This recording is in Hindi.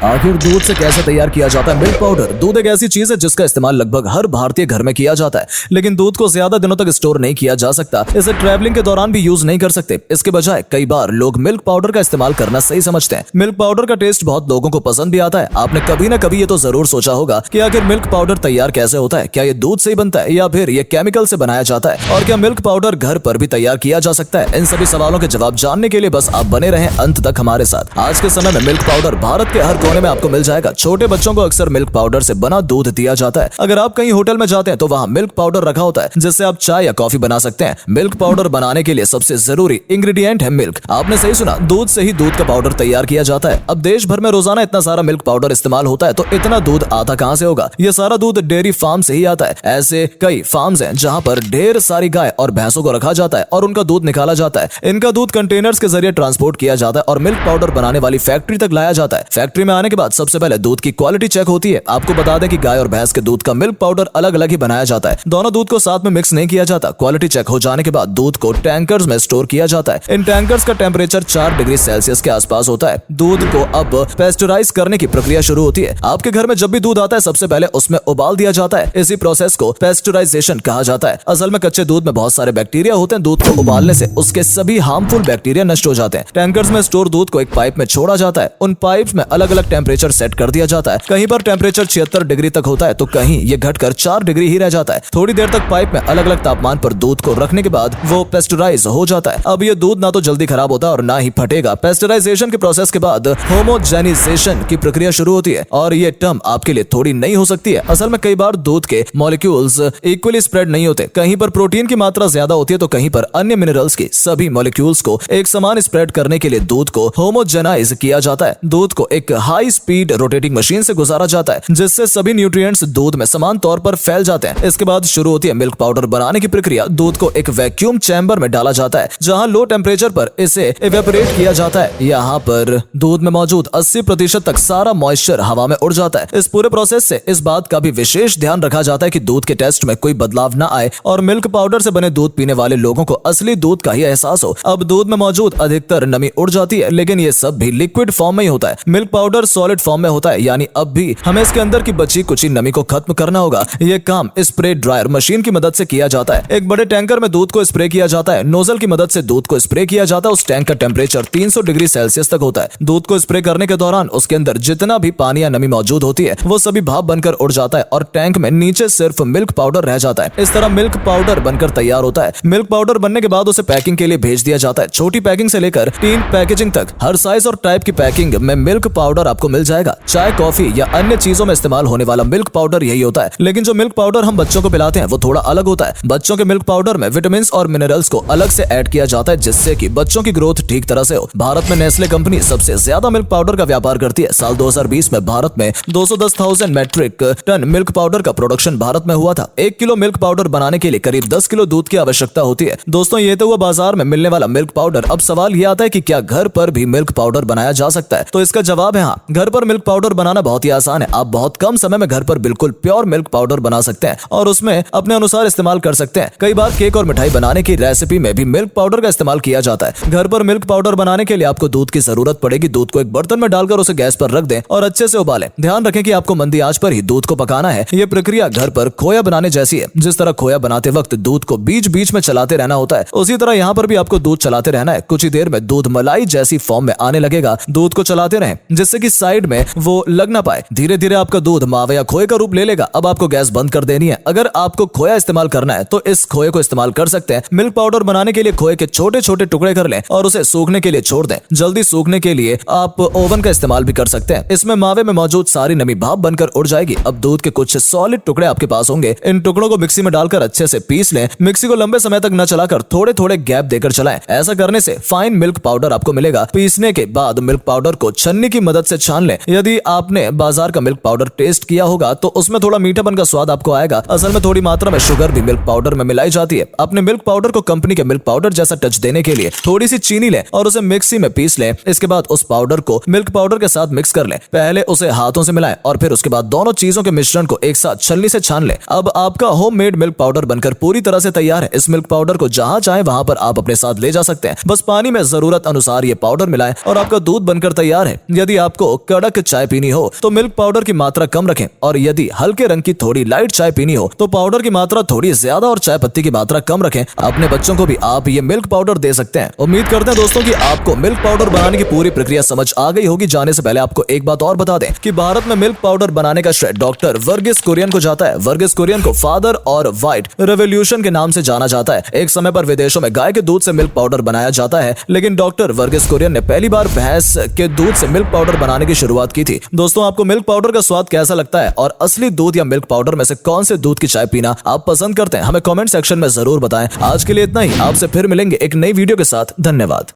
आखिर दूध से कैसे तैयार किया जाता है मिल्क पाउडर। दूध एक ऐसी चीज है जिसका इस्तेमाल लगभग हर भारतीय घर में किया जाता है, लेकिन दूध को ज्यादा दिनों तक स्टोर नहीं किया जा सकता। इसे ट्रैवलिंग के दौरान भी यूज नहीं कर सकते। इसके बजाय कई बार लोग मिल्क पाउडर का इस्तेमाल करना सही समझते हैं। मिल्क पाउडर का टेस्ट बहुत लोगों को पसंद भी आता है। आपने कभी ना कभी ये तो जरूर सोचा होगा कि आखिर मिल्क पाउडर तैयार कैसे होता है। क्या ये दूध से ही बनता है या फिर ये केमिकल से बनाया जाता है, और क्या मिल्क पाउडर घर पर भी तैयार किया जा सकता है। इन सभी सवालों के जवाब जानने के लिए बस आप बने रहें अंत तक हमारे साथ। आज के समय में मिल्क पाउडर भारत के हर कोने में आपको मिल जाएगा। छोटे बच्चों को अक्सर मिल्क पाउडर से बना दूध दिया जाता है। अगर आप कहीं होटल में जाते हैं तो वहाँ मिल्क पाउडर रखा होता है जिससे आप चाय या कॉफी बना सकते हैं। मिल्क पाउडर बनाने के लिए सबसे जरूरी इंग्रेडिएंट है मिल्क। आपने सही सुना, दूध से ही दूध का पाउडर तैयार किया जाता है। अब देश भर में रोजाना इतना सारा मिल्क पाउडर इस्तेमाल होता है तो इतना दूध आता कहाँ से होगा। ये सारा दूध डेयरी फार्म से ही आता है। ऐसे कई फार्म्स हैं जहाँ पर ढेर सारी गाय और भैंसों को रखा जाता है और उनका दूध निकाला जाता है। इनका दूध कंटेनर्स के जरिए ट्रांसपोर्ट किया जाता है और मिल्क पाउडर बनाने वाली फैक्ट्री तक लाया जाता है। फैक्ट्री में आने के बाद सबसे पहले दूध की क्वालिटी चेक होती है। आपको बता दें कि गाय और भैंस के दूध का मिल्क पाउडर अलग अलग ही बनाया जाता है। दोनों दूध को साथ में मिक्स नहीं किया जाता। क्वालिटी चेक हो जाने के बाद दूध को टैंकर्स में स्टोर किया जाता है। इन टैंकर्स का टेम्परेचर 4 डिग्री सेल्सियस के आसपास होता है। दूध को अब पेस्चराइज करने की प्रक्रिया शुरू होती है। आपके घर में जब भी दूध आता है सबसे पहले उसमें उबाल दिया जाता है। इसी प्रोसेस को पेस्चराइजेशन कहा जाता है। असल में कच्चे दूध में बहुत सारे बैक्टीरिया होते हैं। दूध को उबालने से उसके सभी हार्मफुल बैक्टीरिया नष्ट हो जाते हैं। टैंकर्स में स्टोर दूध को एक पाइप में छोड़ा जाता है। उन पाइप में अलग अलग टेम्परेचर सेट कर दिया जाता है। कहीं पर टेम्परेचर 76 डिग्री तक होता है तो कहीं ये घटकर 4 डिग्री ही रह जाता है। थोड़ी देर तक पाइप में अलग अलग तापमान पर दूध को रखने के बाद वो पेस्चराइज हो जाता है। अब ये दूध ना तो जल्दी खराब होता है और ना ही फटेगा। पेस्चराइजेशन के प्रोसेस के बाद होमोजेनाइजेशन की प्रक्रिया शुरू होती है और ये टर्म आपके लिए थोड़ी नई हो सकती है। असल में कई बार दूध के मॉलिक्यूल्स इक्वली स्प्रेड नहीं होते। कहीं पर प्रोटीन की मात्रा ज्यादा होती है तो कहीं पर अन्य मिनरल्स की सभी मॉलिक्यूल्स को एक समान स्प्रेड करने के लिए दूध को होमोजेनाइज किया जाता है। दूध को एक हाई स्पीड रोटेटिंग मशीन से गुजारा जाता है जिससे सभी न्यूट्रिएंट्स दूध में समान तौर पर फैल जाते हैं। इसके बाद शुरू होती है मिल्क पाउडर बनाने की प्रक्रिया। दूध को एक वैक्यूम चैम्बर में डाला जाता है जहां लो टेम्परेचर पर इसे इवेपोरेट किया जाता है। यहाँ पर दूध में मौजूद 80% तक सारा मॉइस्चर हवा में उड़ जाता है। इस पूरे प्रोसेस से इस बात का भी विशेष ध्यान रखा जाता है कि दूध के टेस्ट में कोई बदलाव न आए और मिल्क पाउडर से बने दूध पीने वाले लोगों को असली दूध का ही एहसास हो। अब दूध में मौजूद अधिकतर नमी उड़ जाती है, लेकिन ये सब भी लिक्विड फॉर्म में ही होता है। मिल्क पाउडर सॉलिड फॉर्म में होता है, यानी अब भी हमें इसके अंदर की बची कुची नमी को खत्म करना होगा। ये काम स्प्रे ड्रायर मशीन की मदद से किया जाता है। एक बड़े टैंकर में दूध को स्प्रे किया जाता है। नोजल की मदद से दूध को स्प्रे किया जाता है। उस टैंक का टेम्परेचर 300 डिग्री सेल्सियस तक होता है। दूध को स्प्रे करने के दौरान उसके अंदर जितना भी पानी या नमी मौजूद होती है वो सभी भाप बनकर उड़ जाता है और टैंक में नीचे सिर्फ मिल्क पाउडर रह जाता है। इस तरह मिल्क पाउडर बनकर तैयार होता है। मिल्क पाउडर बनने के बाद उसे पैकिंग के लिए भेज दिया जाता है। छोटी पैकिंग से लेकर टीन पैकेजिंग तक हर साइज और टाइप की पैकिंग में मिल्क पाउडर आपको मिल जाएगा। चाय, कॉफी या अन्य चीजों में इस्तेमाल होने वाला मिल्क पाउडर यही होता है, लेकिन जो मिल्क पाउडर हम बच्चों को पिलाते हैं वो थोड़ा अलग होता है। बच्चों के मिल्क पाउडर में विटामिन और मिनरल्स को अलग से ऐड किया जाता है जिससे कि बच्चों की ग्रोथ ठीक तरह से हो। भारत में नेस्ले कंपनी सबसे ज्यादा मिल्क पाउडर का व्यापार करती है। साल 2020 में भारत में 210,000 मैट्रिक टन मिल्क पाउडर का प्रोडक्शन भारत में हुआ था। 1 किलो मिल्क पाउडर बनाने के लिए करीब 10 किलो दूध की आवश्यकता होती है। दोस्तों, ये तो हुआ बाजार में मिलने वाला मिल्क पाउडर। अब सवाल ये आता है कि क्या घर पर भी मिल्क पाउडर बनाया जा सकता है? तो इसका जवाब है हाँ। घर पर मिल्क पाउडर बनाना बहुत ही आसान है। आप बहुत कम समय में घर पर बिल्कुल प्योर मिल्क पाउडर बना सकते हैं और उसमें अपने अनुसार इस्तेमाल कर सकते हैं। कई बार केक और मिठाई बनाने की रेसिपी में भी मिल्क पाउडर का इस्तेमाल किया जाता है। घर पर मिल्क पाउडर बनाने के लिए आपको दूध की जरूरत पड़ेगी। दूध को एक बर्तन में डालकर उसे गैस पर रख दें और अच्छे से उबालें। ध्यान रखें कि आपको मंदी आंच पर ही दूध को पकाना है। यह प्रक्रिया घर पर खोया बनाने जैसी है। जिस तरह खोया बनाते वक्त दूध को बीच बीच में चलाते रहना होता है, उसी तरह यहाँ पर भी आपको दूध चलाते रहना है। कुछ ही देर में दूध मलाई जैसी फॉर्म में आने लगेगा। दूध को चलाते रहें जिससे कि साइड में वो लग ना पाए। धीरे धीरे आपका दूध मावे या खोए का रूप ले लेगा। अब आपको गैस बंद कर देनी है। अगर आपको खोया इस्तेमाल करना है तो इस खोए को इस्तेमाल कर सकते हैं। मिल्क पाउडर बनाने के लिए खोए के छोटे छोटे टुकड़े कर लें और उसे सूखने के लिए छोड़ दें। जल्दी सूखने के लिए आप ओवन का इस्तेमाल भी कर सकते हैं। इसमें मावे में मौजूद सारी नमी भाप बनकर उड़ जाएगी। अब दूध के कुछ सॉलिड टुकड़े आपके पास होंगे। इन टुकड़ों को मिक्सी में डालकर अच्छे से पीस लें। मिक्सी को लंबे समय तक न चलाकर थोड़े थोड़े गैप देकर चलाएं। ऐसा करने से फाइन मिल्क पाउडर आपको मिलेगा। पीसने के बाद मिल्क पाउडर को छन्नी की मदद से छान लें। यदि आपने बाजार का मिल्क पाउडर टेस्ट किया होगा तो उसमें थोड़ा मीठापन का स्वाद आपको आएगा। असल में थोड़ी मात्रा में शुगर भी मिल्क पाउडर में मिलाई जाती है। अपने मिल्क पाउडर को कंपनी के मिल्क पाउडर जैसा टच देने के लिए थोड़ी सी चीनी लें और उसे मिक्सी में पीस लें। इसके बाद उस पाउडर को मिल्क पाउडर के साथ मिक्स कर लें। पहले उसे हाथों से मिलाएं और फिर उसके बाद दोनों चीजों के मिश्रण को एक साथ छलनी से छान लें। अब आपका होममेड मिल्क पाउडर बनकर पूरी तरह से तैयार है। इस मिल्क पाउडर को जहां चाहे वहां पर आप अपने साथ ले जा सकते हैं। बस पानी में जरूरत अनुसार ये पाउडर मिलाएं और आपका दूध बनकर तैयार है। यदि आपको आपको कड़क चाय पीनी हो तो मिल्क पाउडर की मात्रा कम रखें, और यदि हल्के रंग की थोड़ी लाइट चाय पीनी हो तो पाउडर की मात्रा थोड़ी ज्यादा और चाय पत्ती की मात्रा कम रखें। अपने बच्चों को भी आप ये मिल्क पाउडर दे सकते हैं। उम्मीद करते हैं दोस्तों कि आपको मिल्क पाउडर बनाने की पूरी प्रक्रिया समझ आ गई होगी। जाने से पहले आपको एक बात और बता दें कि भारत में मिल्क पाउडर बनाने का श्रेय डॉक्टर वर्गीस कुरियन को जाता है। वर्गीस कुरियन को फादर और व्हाइट रेवोल्यूशन के नाम से जाना जाता है। एक समय पर विदेशों में गाय के दूध से मिल्क पाउडर बनाया जाता है, लेकिन डॉक्टर वर्गीस कुरियन ने पहली बार भैंस के दूध से मिल्क पाउडर बनाने की शुरुआत की थी। दोस्तों, आपको मिल्क पाउडर का स्वाद कैसा लगता है और असली दूध या मिल्क पाउडर में से कौन से दूध की चाय पीना आप पसंद करते हैं? हमें कमेंट सेक्शन में जरूर बताएं। आज के लिए इतना ही, आपसे फिर मिलेंगे एक नई वीडियो के साथ। धन्यवाद।